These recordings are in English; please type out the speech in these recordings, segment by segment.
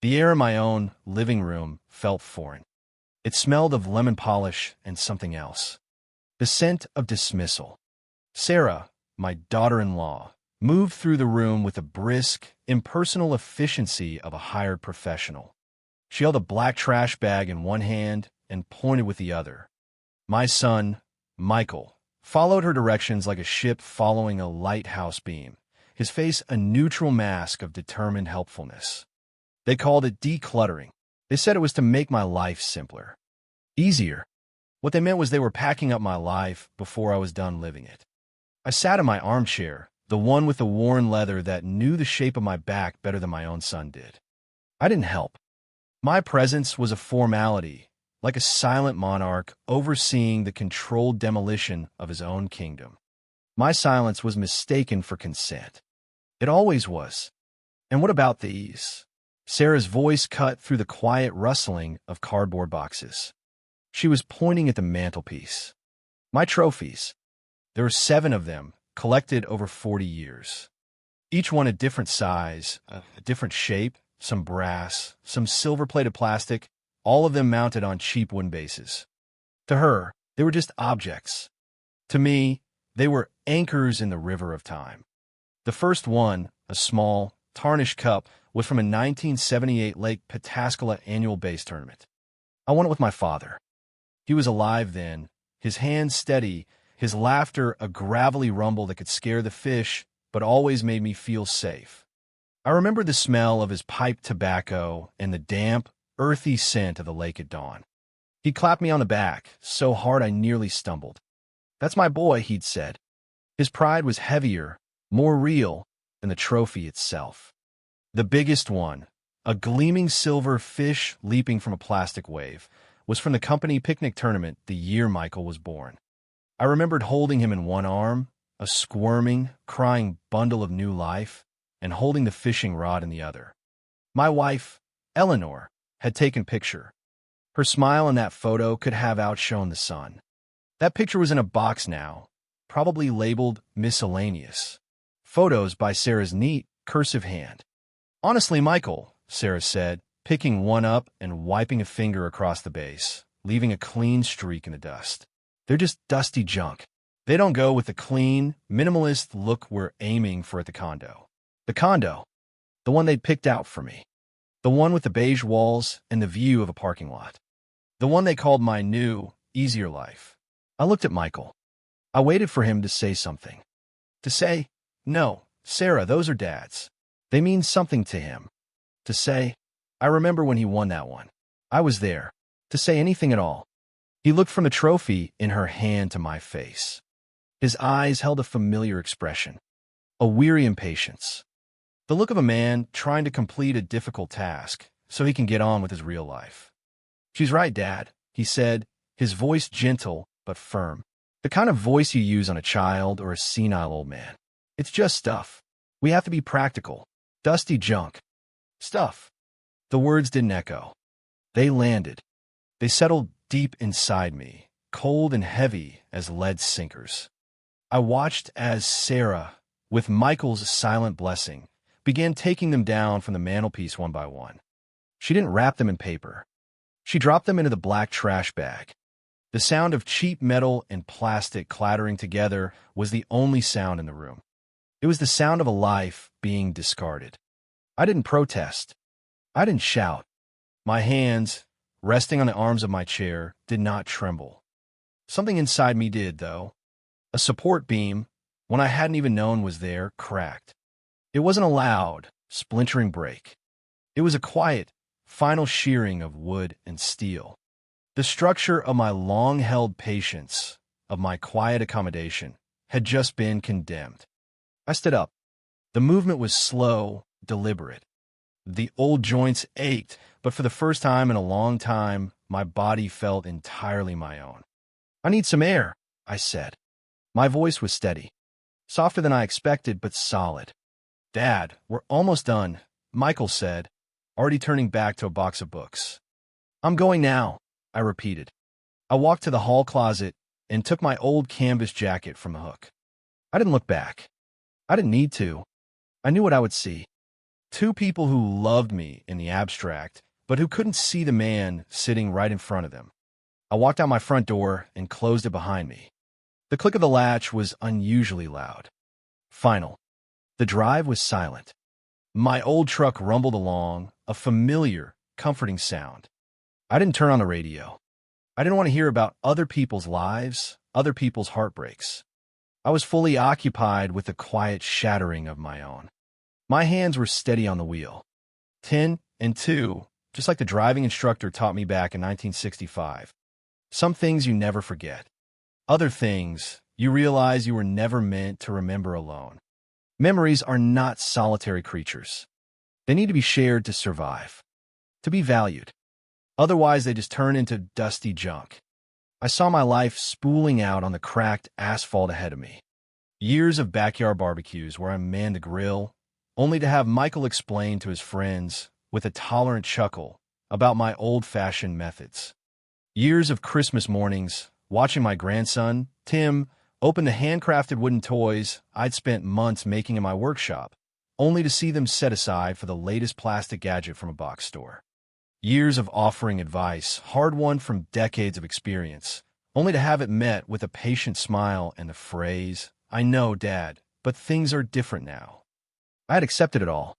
The air in my own living room felt foreign. It smelled of lemon polish and something else. The scent of dismissal. Sarah, my daughter-in-law, moved through the room with the brisk, impersonal efficiency of a hired professional. She held a black trash bag in one hand and pointed with the other. My son, Michael, followed her directions like a ship following a lighthouse beam, his face a neutral mask of determined helpfulness. They called it decluttering. They said it was to make my life simpler. Easier. What they meant was they were packing up my life before I was done living it. I sat in my armchair, the one with the worn leather that knew the shape of my back better than my own son did. I didn't help. My presence was a formality, like a silent monarch overseeing the controlled demolition of his own kingdom. My silence was mistaken for consent. It always was. And what about these? Sarah's voice cut through the quiet rustling of cardboard boxes. She was pointing at the mantelpiece. My trophies. There were 7 of them, collected over 40 years. Each one a different size, a different shape, some brass, some silver-plated plastic, all of them mounted on cheap wooden bases. To her, they were just objects. To me, they were anchors in the river of time. The first one, a small, tarnished cup, was from a 1978 Lake Pataskala annual base tournament. I won it with my father. He was alive then, his hands steady, his laughter a gravelly rumble that could scare the fish, but always made me feel safe. I remember the smell of his pipe tobacco and the damp, earthy scent of the lake at dawn. He clapped me on the back, so hard I nearly stumbled. "That's my boy," he'd said. His pride was heavier, more real, than the trophy itself. The biggest one, a gleaming silver fish leaping from a plastic wave, was from the company picnic tournament the year Michael was born. I remembered holding him in one arm, a squirming, crying bundle of new life, and holding the fishing rod in the other. My wife, Eleanor, had taken picture. Her smile in that photo could have outshone the sun. That picture was in a box now, probably labeled miscellaneous. Photos by Sarah's neat, cursive hand. "Honestly, Michael," Sarah said, picking one up and wiping a finger across the base, leaving a clean streak in the dust. "They're just dusty junk. They don't go with the clean, minimalist look we're aiming for at the condo." The condo. The one they'd picked out for me. The one with the beige walls and the view of a parking lot. The one they called my new, easier life. I looked at Michael. I waited for him to say something. To say, "No, Sarah, those are Dad's. They mean something to him." To say, "I remember when he won that one. I was there." To say anything at all. He looked from the trophy in her hand to my face. His eyes held a familiar expression, a weary impatience. The look of a man trying to complete a difficult task so he can get on with his real life. "She's right, Dad," he said, his voice gentle but firm. The kind of voice you use on a child or a senile old man. "It's just stuff. We have to be practical. Dusty junk. Stuff." The words didn't echo. They landed. They settled deep inside me, cold and heavy as lead sinkers. I watched as Sarah, with Michael's silent blessing, began taking them down from the mantelpiece one by one. She didn't wrap them in paper. She dropped them into the black trash bag. The sound of cheap metal and plastic clattering together was the only sound in the room. It was the sound of a life being discarded. I didn't protest. I didn't shout. My hands, resting on the arms of my chair, did not tremble. Something inside me did, though. A support beam, one I hadn't even known was there, cracked. It wasn't a loud, splintering break. It was a quiet, final shearing of wood and steel. The structure of my long-held patience, of my quiet accommodation, had just been condemned. I stood up. The movement was slow, deliberate. The old joints ached, but for the first time in a long time, my body felt entirely my own. "I need some air," I said. My voice was steady, softer than I expected, but solid. "Dad, we're almost done," Michael said, already turning back to a box of books. "I'm going now," I repeated. I walked to the hall closet and took my old canvas jacket from the hook. I didn't look back. I didn't need to. I knew what I would see. Two people who loved me in the abstract, but who couldn't see the man sitting right in front of them. I walked out my front door and closed it behind me. The click of the latch was unusually loud. Final. The drive was silent. My old truck rumbled along, a familiar, comforting sound. I didn't turn on the radio. I didn't want to hear about other people's lives, other people's heartbreaks. I was fully occupied with the quiet shattering of my own. My hands were steady on the wheel. 10 and 2, just like the driving instructor taught me back in 1965. Some things you never forget. Other things you realize you were never meant to remember alone. Memories are not solitary creatures. They need to be shared to survive, to be valued. Otherwise, they just turn into dusty junk. I saw my life spooling out on the cracked asphalt ahead of me. Years of backyard barbecues where I manned the grill, only to have Michael explain to his friends, with a tolerant chuckle, about my old-fashioned methods. Years of Christmas mornings, watching my grandson, Tim, open the handcrafted wooden toys I'd spent months making in my workshop, only to see them set aside for the latest plastic gadget from a box store. Years of offering advice, hard-won from decades of experience, only to have it met with a patient smile and the phrase, "I know, Dad, but things are different now." I had accepted it all.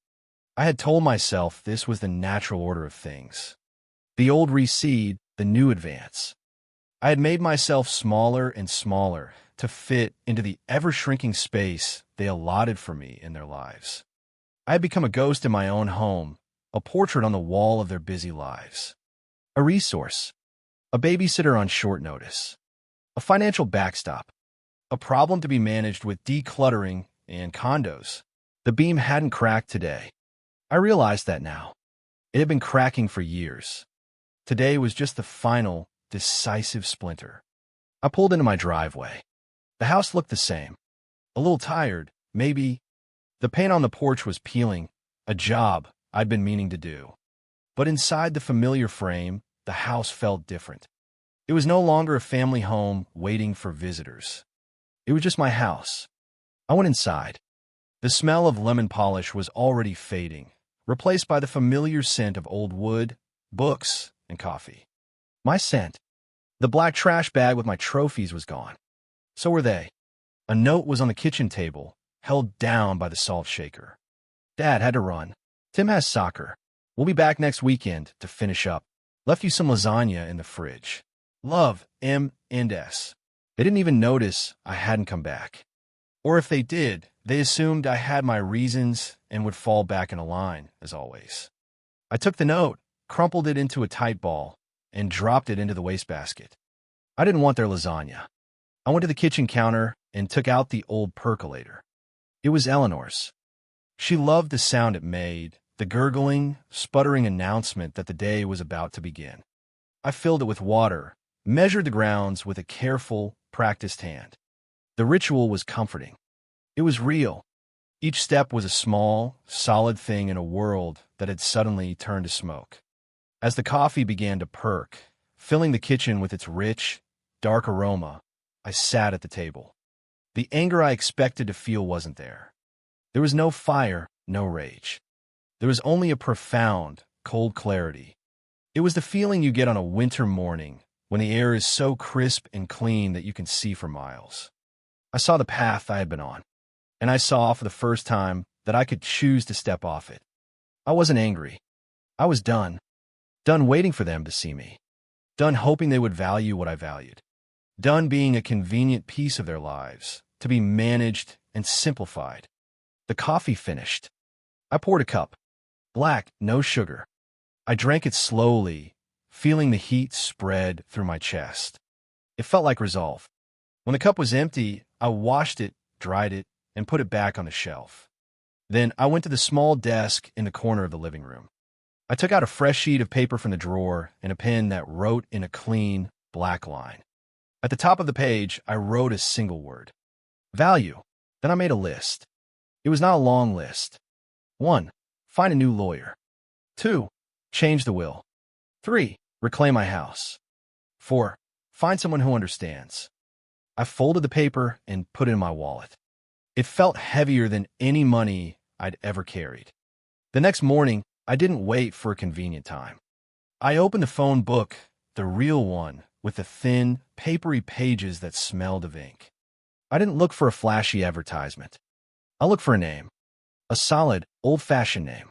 I had told myself this was the natural order of things. The old recede, the new advance. I had made myself smaller and smaller to fit into the ever-shrinking space they allotted for me in their lives. I had become a ghost in my own home, a portrait on the wall of their busy lives. A resource, a babysitter on short notice, a financial backstop, a problem to be managed with decluttering and condos. The beam hadn't cracked today. I realized that now. It had been cracking for years. Today was just the final, decisive splinter. I pulled into my driveway. The house looked the same. A little tired, maybe. The paint on the porch was peeling, a job I'd been meaning to do. But inside the familiar frame, the house felt different. It was no longer a family home waiting for visitors. It was just my house. I went inside. The smell of lemon polish was already fading, replaced by the familiar scent of old wood, books, and coffee. My scent. The black trash bag with my trophies was gone. So were they. A note was on the kitchen table, held down by the salt shaker. Dad had to run. Tim has soccer. We'll be back next weekend to finish up. Left you some lasagna in the fridge. Love, M and S. They didn't even notice I hadn't come back. Or if they did, they assumed I had my reasons and would fall back in a line, as always. I took the note, crumpled it into a tight ball, and dropped it into the wastebasket. I didn't want their lasagna. I went to the kitchen counter and took out the old percolator. It was Eleanor's. She loved the sound it made, the gurgling, sputtering announcement that the day was about to begin. I filled it with water, measured the grounds with a careful, practiced hand. The ritual was comforting. It was real. Each step was a small, solid thing in a world that had suddenly turned to smoke. As the coffee began to perk, filling the kitchen with its rich, dark aroma, I sat at the table. The anger I expected to feel wasn't there. There was no fire, no rage. There was only a profound, cold clarity. It was the feeling you get on a winter morning when the air is so crisp and clean that you can see for miles. I saw the path I had been on, and I saw for the first time that I could choose to step off it. I wasn't angry. I was done. Done waiting for them to see me. Done hoping they would value what I valued. Done being a convenient piece of their lives, to be managed and simplified. The coffee finished. I poured a cup. Black, no sugar. I drank it slowly, feeling the heat spread through my chest. It felt like resolve. When the cup was empty, I washed it, dried it, and put it back on the shelf. Then I went to the small desk in the corner of the living room. I took out a fresh sheet of paper from the drawer and a pen that wrote in a clean, black line. At the top of the page, I wrote a single word. Value. Then I made a list. It was not a long list. 1. Find a new lawyer. 2. Change the will. 3. Reclaim my house. 4. Find someone who understands. I folded the paper and put it in my wallet. It felt heavier than any money I'd ever carried. The next morning, I didn't wait for a convenient time. I opened the phone book, the real one, with the thin, papery pages that smelled of ink. I didn't look for a flashy advertisement. I looked for a name. A solid, old-fashioned name.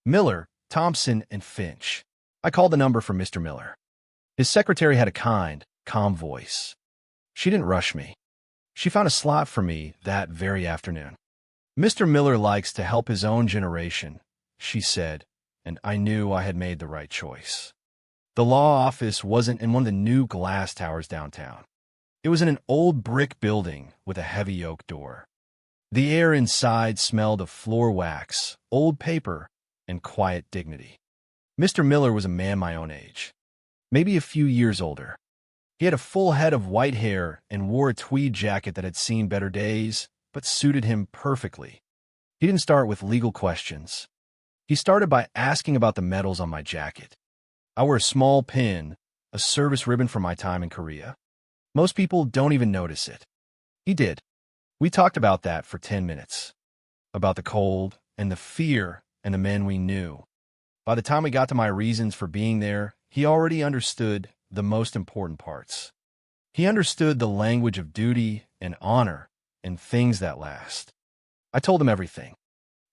Miller, Thompson, and Finch. I called the number for Mr. Miller. His secretary had a kind, calm voice. She didn't rush me. She found a slot for me that very afternoon. Mr. Miller likes to help his own generation, she said, and I knew I had made the right choice. The law office wasn't in one of the new glass towers downtown. It was in an old brick building with a heavy oak door. The air inside smelled of floor wax, old paper, and quiet dignity. Mr. Miller was a man my own age, maybe a few years older. He had a full head of white hair and wore a tweed jacket that had seen better days, but suited him perfectly. He didn't start with legal questions. He started by asking about the medals on my jacket. I wore a small pin, a service ribbon from my time in Korea. Most people don't even notice it. He did. We talked about that for 10 minutes. About the cold and the fear and the men we knew. By the time we got to my reasons for being there, he already understood the most important parts. He understood the language of duty and honor and things that last. I told him everything.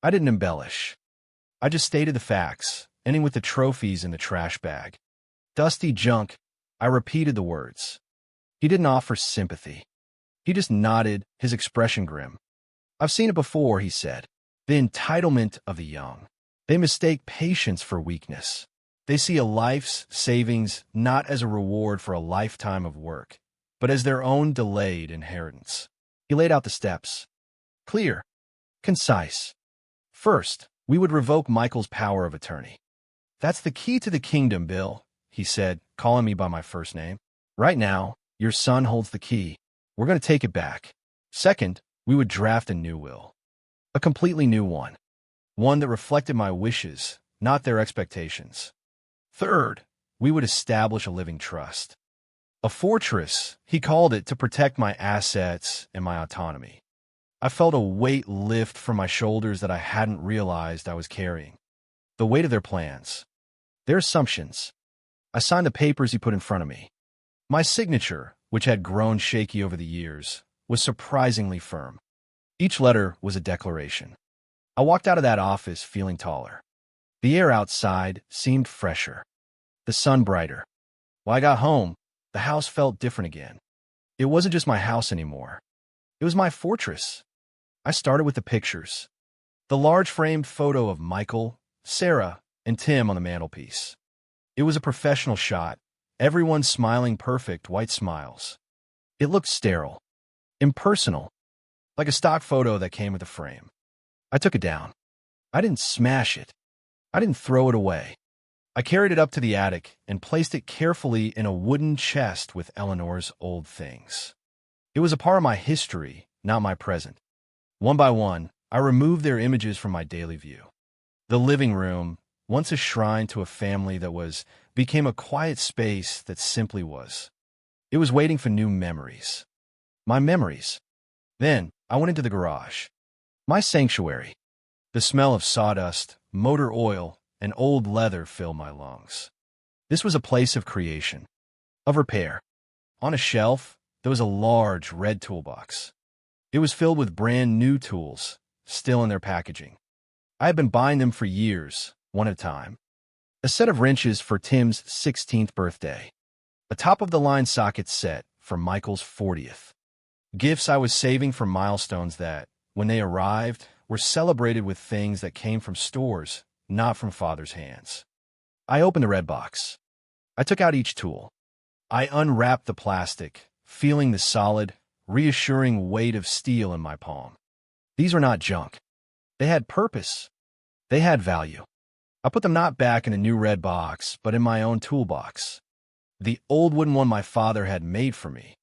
I didn't embellish. I just stated the facts, ending with the trophies in the trash bag. Dusty junk, I repeated the words. He didn't offer sympathy. He just nodded, his expression grim. I've seen it before, he said. The entitlement of the young. They mistake patience for weakness. They see a life's savings not as a reward for a lifetime of work, but as their own delayed inheritance. He laid out the steps. Clear. Concise. First, we would revoke Michael's power of attorney. That's the key to the kingdom, Bill, he said, calling me by my first name. Right now, your son holds the key. We're going to take it back. Second, we would draft a new will. A completely new one. One that reflected my wishes, not their expectations. Third, we would establish a living trust. A fortress, he called it, to protect my assets and my autonomy. I felt a weight lift from my shoulders that I hadn't realized I was carrying. The weight of their plans. Their assumptions. I signed the papers he put in front of me. My signature, which had grown shaky over the years, was surprisingly firm. Each letter was a declaration. I walked out of that office feeling taller. The air outside seemed fresher. The sun brighter. When I got home, the house felt different again. It wasn't just my house anymore. It was my fortress. I started with the pictures. The large framed photo of Michael, Sarah, and Tim on the mantelpiece. It was a professional shot, everyone smiling perfect white smiles. It looked sterile, impersonal, like a stock photo that came with a frame. I took it down. I didn't smash it. I didn't throw it away. I carried it up to the attic and placed it carefully in a wooden chest with Eleanor's old things. It was a part of my history, not my present. One by one, I removed their images from my daily view. The living room, once a shrine to a family that became a quiet space that simply was. It was waiting for new memories. My memories. Then, I went into the garage. My sanctuary. The smell of sawdust, motor oil, and old leather filled my lungs. This was a place of creation, of repair. On a shelf, there was a large red toolbox. It was filled with brand new tools, still in their packaging. I had been buying them for years, one at a time. A set of wrenches for Tim's 16th birthday. A top-of-the-line socket set for Michael's 40th. Gifts I was saving for milestones that, when they arrived, were celebrated with things that came from stores, not from Father's hands. I opened the red box. I took out each tool. I unwrapped the plastic, feeling the solid, reassuring weight of steel in my palm. These were not junk. They had purpose. They had value. I put them not back in a new red box, but in my own toolbox. The old wooden one my father had made for me.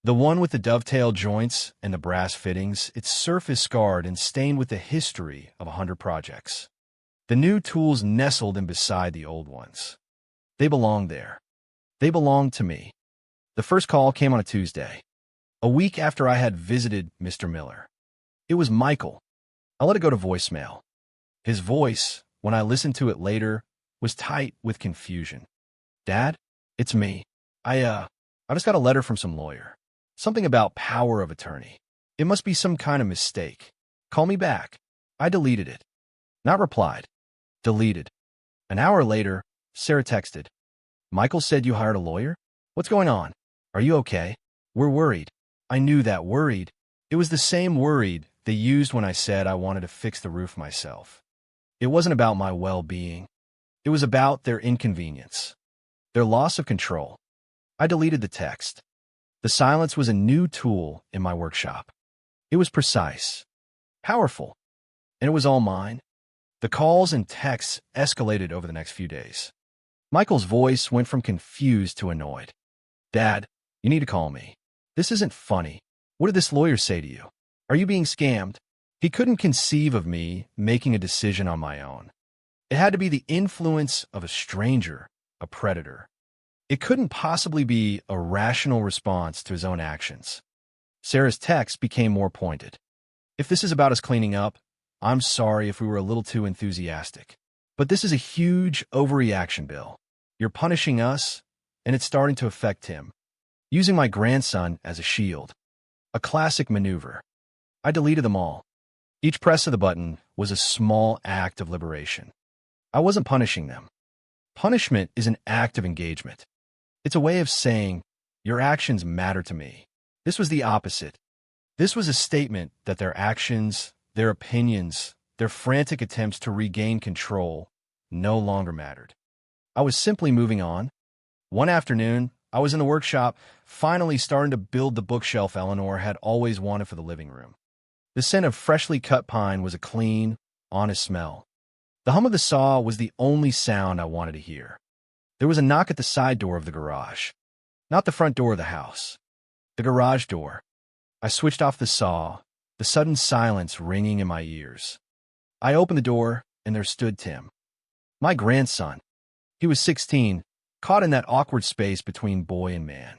The one with the dovetail joints and the brass fittings, its surface scarred and stained with the history of 100 projects. The new tools nestled in beside the old ones. They belonged there. They belonged to me. The first call came on a Tuesday, a week after I had visited Mr. Miller. It was Michael. I let it go to voicemail. His voice, when I listened to it later, was tight with confusion. Dad, it's me. I just got a letter from some lawyer. Something about power of attorney. It must be some kind of mistake. Call me back. I deleted it. Not replied. Deleted. An hour later, Sarah texted. Michael said you hired a lawyer? What's going on? Are you okay? We're worried. I knew that worried. It was the same worried they used when I said I wanted to fix the roof myself. It wasn't about my well-being. It was about their inconvenience, their loss of control. I deleted the text. The silence was a new tool in my workshop. It was precise, powerful, and it was all mine. The calls and texts escalated over the next few days. Michael's voice went from confused to annoyed. Dad, you need to call me. This isn't funny. What did this lawyer say to you? Are you being scammed? He couldn't conceive of me making a decision on my own. It had to be the influence of a stranger, a predator. It couldn't possibly be a rational response to his own actions. Sarah's text became more pointed. If this is about us cleaning up, I'm sorry if we were a little too enthusiastic. But this is a huge overreaction, Bill. You're punishing us, and it's starting to affect him. Using my grandson as a shield. A classic maneuver. I deleted them all. Each press of the button was a small act of liberation. I wasn't punishing them. Punishment is an act of engagement. It's a way of saying, your actions matter to me. This was the opposite. This was a statement that their actions, their opinions, their frantic attempts to regain control no longer mattered. I was simply moving on. One afternoon, I was in the workshop, finally starting to build the bookshelf Eleanor had always wanted for the living room. The scent of freshly cut pine was a clean, honest smell. The hum of the saw was the only sound I wanted to hear. There was a knock at the side door of the garage. Not the front door of the house. The garage door. I switched off the saw, the sudden silence ringing in my ears. I opened the door, and there stood Tim. My grandson. He was 16, caught in that awkward space between boy and man.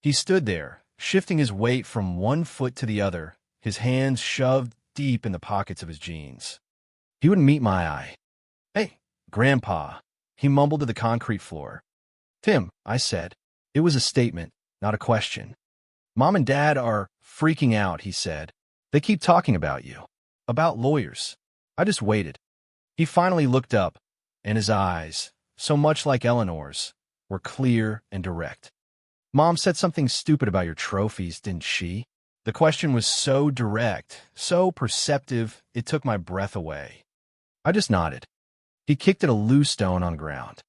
He stood there, shifting his weight from one foot to the other, his hands shoved deep in the pockets of his jeans. He wouldn't meet my eye. Hey, Grandpa, he mumbled to the concrete floor. Tim, I said. It was a statement, not a question. Mom and Dad are freaking out, he said. They keep talking about you. About lawyers. I just waited. He finally looked up, and his eyes, so much like Eleanor's, were clear and direct. Mom said something stupid about your trophies, didn't she? The question was so direct, so perceptive, it took my breath away. I just nodded. He kicked at a loose stone on the ground.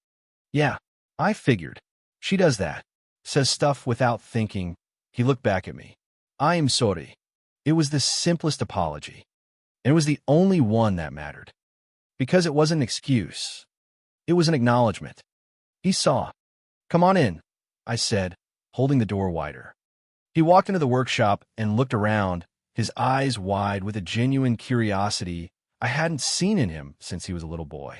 Yeah, I figured. She does that. Says stuff without thinking. He looked back at me. I am sorry. It was the simplest apology. And it was the only one that mattered. Because it wasn't an excuse. It was an acknowledgement. He saw. Come on in, I said, holding the door wider. He walked into the workshop and looked around, his eyes wide with a genuine curiosity I hadn't seen in him since he was a little boy.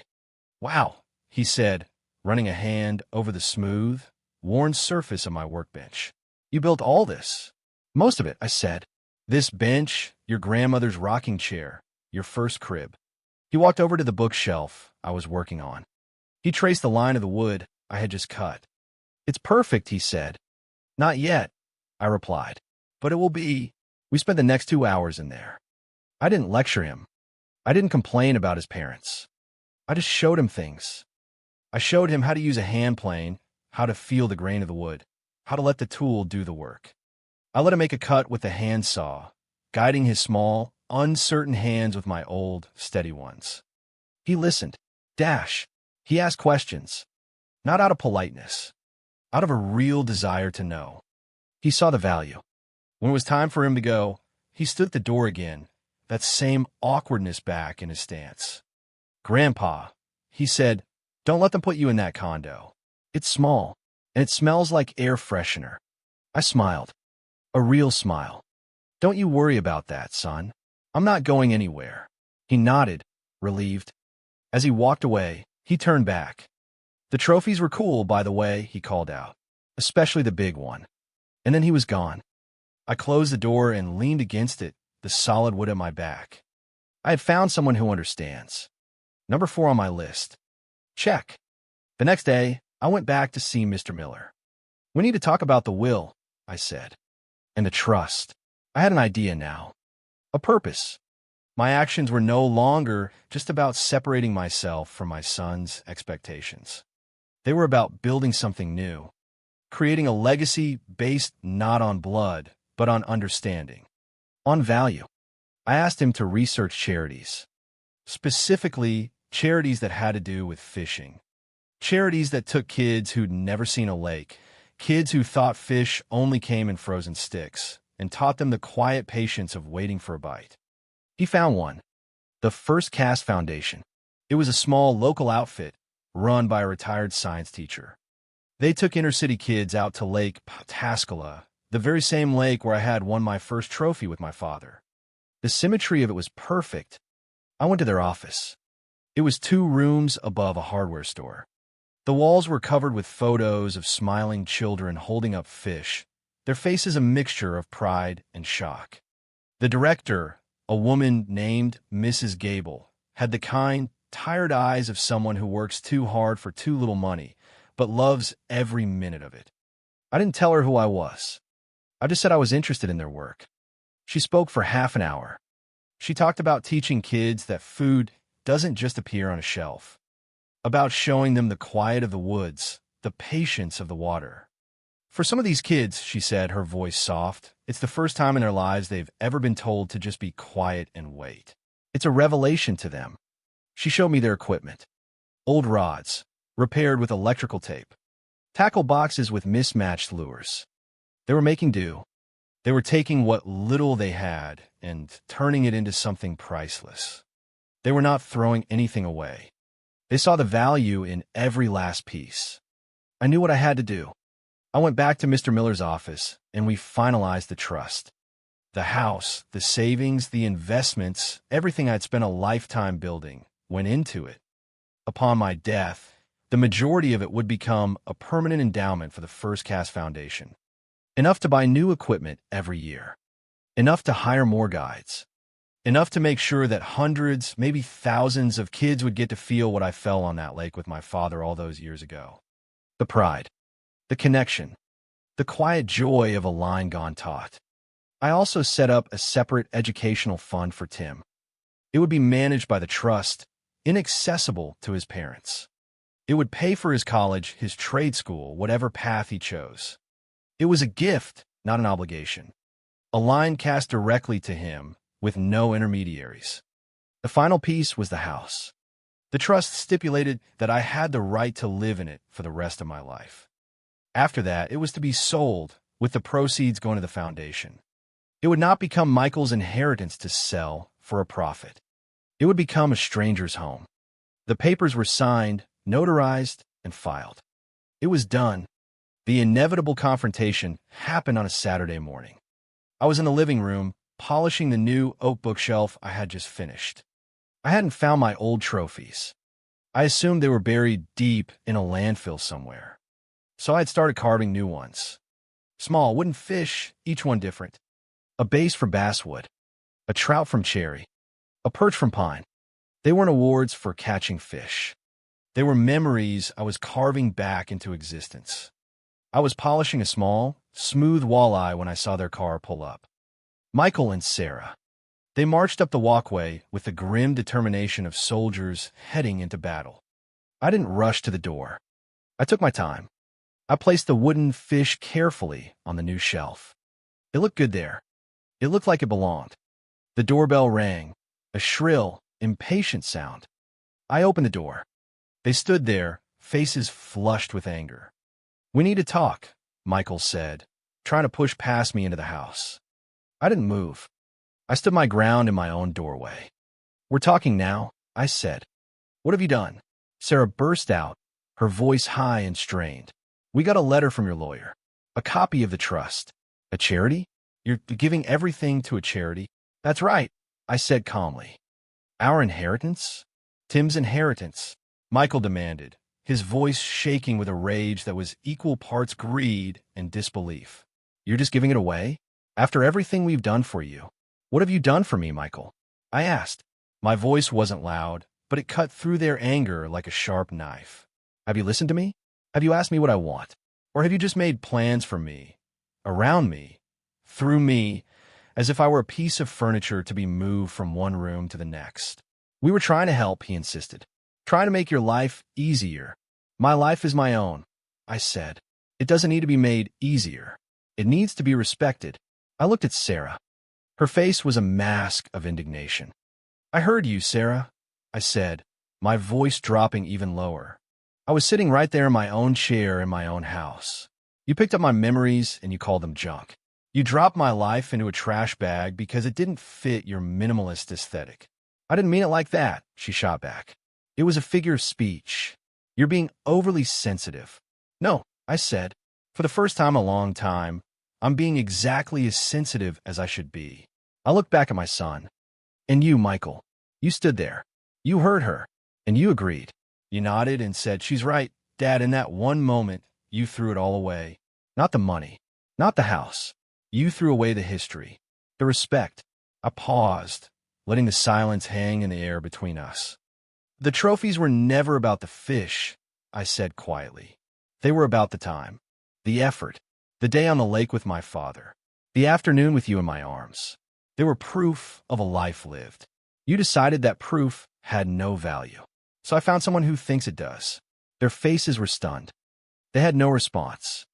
Wow, he said, running a hand over the smooth, worn surface of my workbench. You built all this. Most of it, I said. This bench, your grandmother's rocking chair, your first crib. He walked over to the bookshelf I was working on. He traced the line of the wood I had just cut. It's perfect, he said. Not yet, I replied. But it will be. We spent the next 2 hours in there. I didn't lecture him. I didn't complain about his parents. I just showed him things. I showed him how to use a hand plane, how to feel the grain of the wood, how to let the tool do the work. I let him make a cut with the hand saw, guiding his small, uncertain hands with my old, steady ones. He listened. He asked questions. Not out of politeness. Out of a real desire to know. He saw the value. When it was time for him to go, he stood at the door again, that same awkwardness back in his stance. Grandpa, he said, don't let them put you in that condo. It's small, and it smells like air freshener. I smiled. A real smile. Don't you worry about that, son. I'm not going anywhere. He nodded, relieved. As he walked away, he turned back. The trophies were cool, by the way, he called out, especially the big one. And then he was gone. I closed the door and leaned against it, the solid wood at my back. I had found someone who understands. Number 4 on my list. Check. The next day, I went back to see Mr. Miller. We need to talk about the will, I said. And the trust. I had an idea now. A purpose. My actions were no longer just about separating myself from my son's expectations. They were about building something new, creating a legacy based not on blood, but on understanding, on value. I asked him to research charities, specifically charities that had to do with fishing, charities that took kids who'd never seen a lake, kids who thought fish only came in frozen sticks, and taught them the quiet patience of waiting for a bite. He found one, the First Cast Foundation. It was a small local outfit run by a retired science teacher. They took inner-city kids out to Lake Pataskala, the very same lake where I had won my first trophy with my father. The symmetry of it was perfect. I went to their office. It was 2 rooms above a hardware store. The walls were covered with photos of smiling children holding up fish, their faces a mixture of pride and shock. The director, a woman named Mrs. Gable, had the kind, tired eyes of someone who works too hard for too little money, but loves every minute of it. I didn't tell her who I was. I just said I was interested in their work. She spoke for half an hour. She talked about teaching kids that food doesn't just appear on a shelf, about showing them the quiet of the woods, the patience of the water. For some of these kids, she said, her voice soft, it's the first time in their lives they've ever been told to just be quiet and wait. It's a revelation to them. She showed me their equipment. Old rods, repaired with electrical tape. Tackle boxes with mismatched lures. They were making do. They were taking what little they had and turning it into something priceless. They were not throwing anything away. They saw the value in every last piece. I knew what I had to do. I went back to Mr. Miller's office, and we finalized the trust. The house, the savings, the investments, everything I'd spent a lifetime building went into it. Upon my death, the majority of it would become a permanent endowment for the First Cast Foundation. Enough to buy new equipment every year. Enough to hire more guides. Enough to make sure that hundreds, maybe thousands of kids would get to feel what I felt on that lake with my father all those years ago. The pride. The connection. The quiet joy of a line gone taut. I also set up a separate educational fund for Tim. It would be managed by the trust, inaccessible to his parents. It would pay for his college, his trade school, whatever path he chose. It was a gift, not an obligation. A line cast directly to him, with no intermediaries. The final piece was the house. The trust stipulated that I had the right to live in it for the rest of my life. After that, it was to be sold, with the proceeds going to the foundation. It would not become Michael's inheritance to sell for a profit. It would become a stranger's home. The papers were signed, notarized, and filed. It was done. The inevitable confrontation happened on a Saturday morning. I was in the living room, polishing the new oak bookshelf I had just finished. I hadn't found my old trophies. I assumed they were buried deep in a landfill somewhere. So I had started carving new ones. Small wooden fish, each one different. A bass from basswood. A trout from cherry. A perch from pine. They weren't awards for catching fish. They were memories I was carving back into existence. I was polishing a small, smooth walleye when I saw their car pull up. Michael and Sarah. They marched up the walkway with the grim determination of soldiers heading into battle. I didn't rush to the door. I took my time. I placed the wooden fish carefully on the new shelf. It looked good there. It looked like it belonged. The doorbell rang, a shrill, impatient sound. I opened the door. They stood there, faces flushed with anger. "We need to talk," Michael said, trying to push past me into the house. I didn't move. I stood my ground in my own doorway. "We're talking now," I said. "What have you done?" Sarah burst out, her voice high and strained. "We got a letter from your lawyer. A copy of the trust. A charity? You're giving everything to a charity?" "That's right," I said calmly. "Our inheritance?" "Tim's inheritance," Michael demanded, his voice shaking with a rage that was equal parts greed and disbelief. "You're just giving it away? After everything we've done for you? What have you done for me, Michael?" I asked. My voice wasn't loud, but it cut through their anger like a sharp knife. Have you listened to me? Have you asked me what I want? Or have you just made plans for me, around me, through me, as if I were a piece of furniture to be moved from one room to the next? We were trying to help, he insisted. Trying to make your life easier. My life is my own, I said. It doesn't need to be made easier. It needs to be respected. I looked at Sarah. Her face was a mask of indignation. I heard you, Sarah, I said, my voice dropping even lower. I was sitting right there in my own chair in my own house. You picked up my memories and you called them junk. You dropped my life into a trash bag because it didn't fit your minimalist aesthetic. I didn't mean it like that, she shot back. It was a figure of speech. You're being overly sensitive. No, I said. For the first time in a long time, I'm being exactly as sensitive as I should be. I looked back at my son. And you, Michael, you stood there. You heard her, and you agreed. You nodded and said, she's right, Dad. In that one moment, you threw it all away. Not the money, not the house. You threw away the history, the respect. I paused, letting the silence hang in the air between us. The trophies were never about the fish, I said quietly. They were about the time, the effort, the day on the lake with my father, the afternoon with you in my arms. They were proof of a life lived. You decided that proof had no value. So I found someone who thinks it does. Their faces were stunned. They had no response.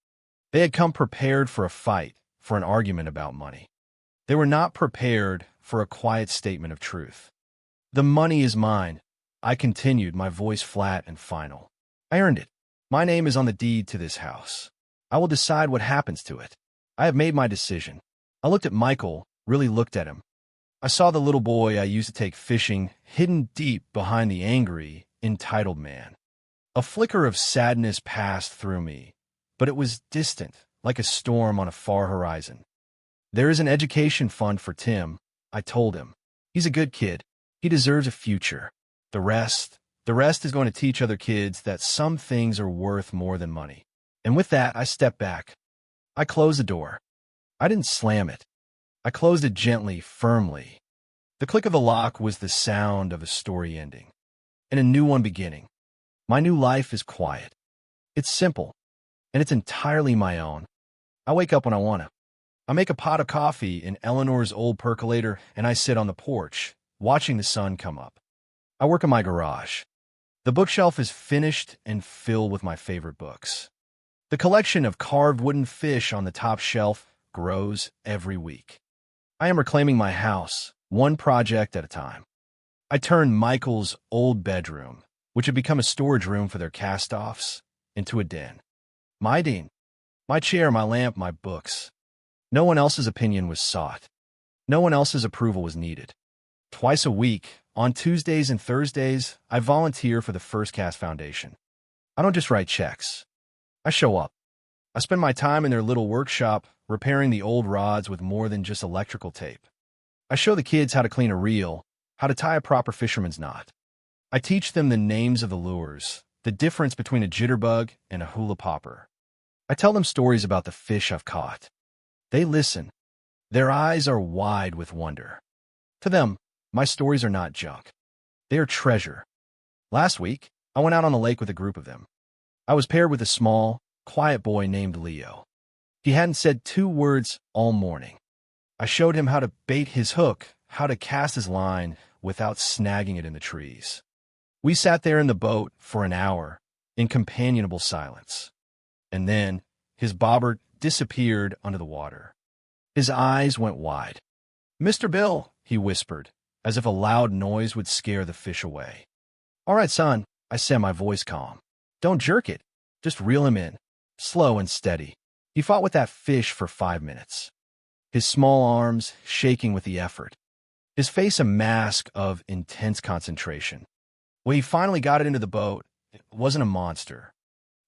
They had come prepared for a fight, for an argument about money. They were not prepared for a quiet statement of truth. The money is mine, I continued, my voice flat and final. I earned it. My name is on the deed to this house. I will decide what happens to it. I have made my decision. I looked at Michael, really looked at him. I saw the little boy I used to take fishing hidden deep behind the angry, entitled man. A flicker of sadness passed through me, but it was distant, like a storm on a far horizon. There is an education fund for Tim, I told him. He's a good kid. He deserves a future. The rest is going to teach other kids that some things are worth more than money. And with that, I stepped back. I closed the door. I didn't slam it. I closed it gently, firmly. The click of the lock was the sound of a story ending, and a new one beginning. My new life is quiet. It's simple, and it's entirely my own. I wake up when I want to. I make a pot of coffee in Eleanor's old percolator, and I sit on the porch, watching the sun come up. I work in my garage. The bookshelf is finished and filled with my favorite books. The collection of carved wooden fish on the top shelf grows every week. I am reclaiming my house, one project at a time. I turned Michael's old bedroom, which had become a storage room for their cast-offs, into a den. My den, my chair, my lamp, my books. No one else's opinion was sought. No one else's approval was needed. Twice a week, on Tuesdays and Thursdays, I volunteer for the First Cast Foundation. I don't just write checks. I show up. I spend my time in their little workshop repairing the old rods with more than just electrical tape. I show the kids how to clean a reel, how to tie a proper fisherman's knot. I teach them the names of the lures, the difference between a jitterbug and a hula popper. I tell them stories about the fish I've caught. They listen. Their eyes are wide with wonder. To them, my stories are not junk. They are treasure. Last week, I went out on the lake with a group of them. I was paired with a small, quiet boy named Leo. He hadn't said 2 words all morning. I showed him how to bait his hook, how to cast his line without snagging it in the trees. We sat there in the boat for an hour in companionable silence. And then his bobber disappeared under the water. His eyes went wide. "Mr. Bill," he whispered, as if a loud noise would scare the fish away. "All right, son," I said, my voice calm. "Don't jerk it. Just reel him in, slow and steady." He fought with that fish for 5 minutes, his small arms shaking with the effort, his face a mask of intense concentration. When he finally got it into the boat, it wasn't a monster,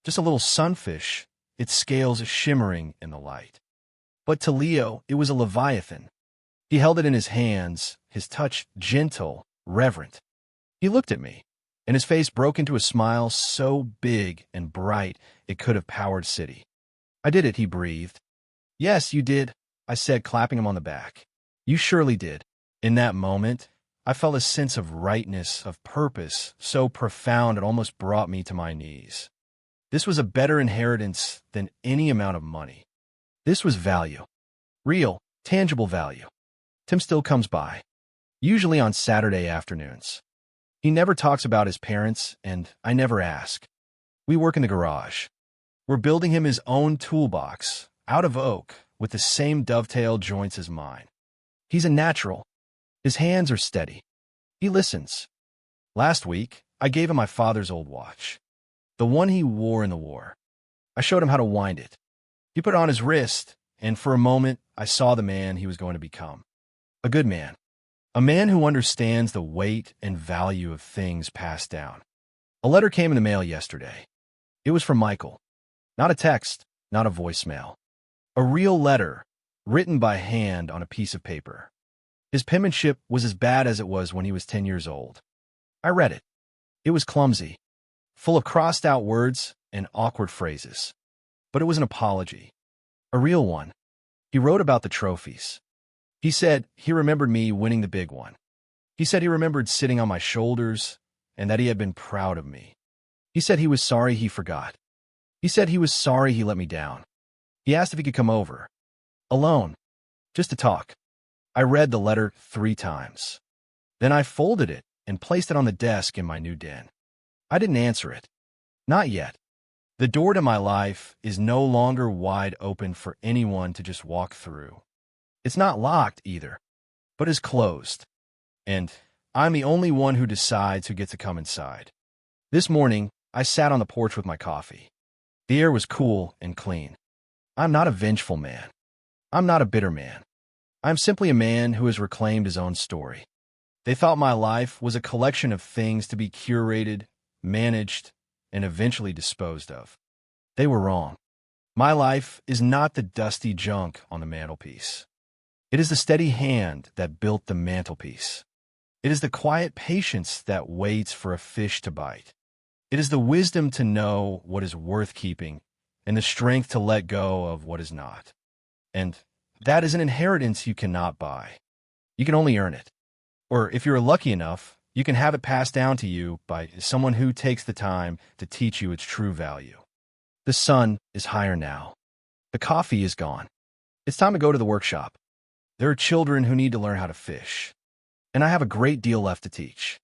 just a little sunfish, its scales shimmering in the light. But to Leo, it was a leviathan. He held it in his hands, his touch gentle, reverent. He looked at me, and his face broke into a smile so big and bright it could have powered city. "I did it," he breathed. "Yes, you did," I said, clapping him on the back. "You surely did." In that moment, I felt a sense of rightness, of purpose, so profound it almost brought me to my knees. This was a better inheritance than any amount of money. This was value. Real, tangible value. Tim still comes by, usually on Saturday afternoons. He never talks about his parents, and I never ask. We work in the garage. We're building him his own toolbox, out of oak, with the same dovetail joints as mine. He's a natural. His hands are steady. He listens. Last week, I gave him my father's old watch, the one he wore in the war. I showed him how to wind it. He put it on his wrist, and for a moment, I saw the man he was going to become. A good man. A man who understands the weight and value of things passed down. A letter came in the mail yesterday. It was from Michael. Not a text, not a voicemail. A real letter, written by hand on a piece of paper. His penmanship was as bad as it was when he was 10 years old. I read it. It was clumsy, full of crossed-out words and awkward phrases. But it was an apology. A real one. He wrote about the trophies. He said he remembered me winning the big one. He said he remembered sitting on my shoulders and that he had been proud of me. He said he was sorry he forgot. He said he was sorry he let me down. He asked if he could come over. Alone. Just to talk. I read the letter 3 times. Then I folded it and placed it on the desk in my new den. I didn't answer it. Not yet. The door to my life is no longer wide open for anyone to just walk through. It's not locked either, but is closed. And I'm the only one who decides who gets to come inside. This morning, I sat on the porch with my coffee. The air was cool and clean. I'm not a vengeful man. I'm not a bitter man. I'm simply a man who has reclaimed his own story. They thought my life was a collection of things to be curated, managed, and eventually disposed of. They were wrong. My life is not the dusty junk on the mantelpiece. It is the steady hand that built the mantelpiece. It is the quiet patience that waits for a fish to bite. It is the wisdom to know what is worth keeping and the strength to let go of what is not. And that is an inheritance you cannot buy. You can only earn it. Or if you're lucky enough, you can have it passed down to you by someone who takes the time to teach you its true value. The sun is higher now. The coffee is gone. It's time to go to the workshop. There are children who need to learn how to fish. And I have a great deal left to teach.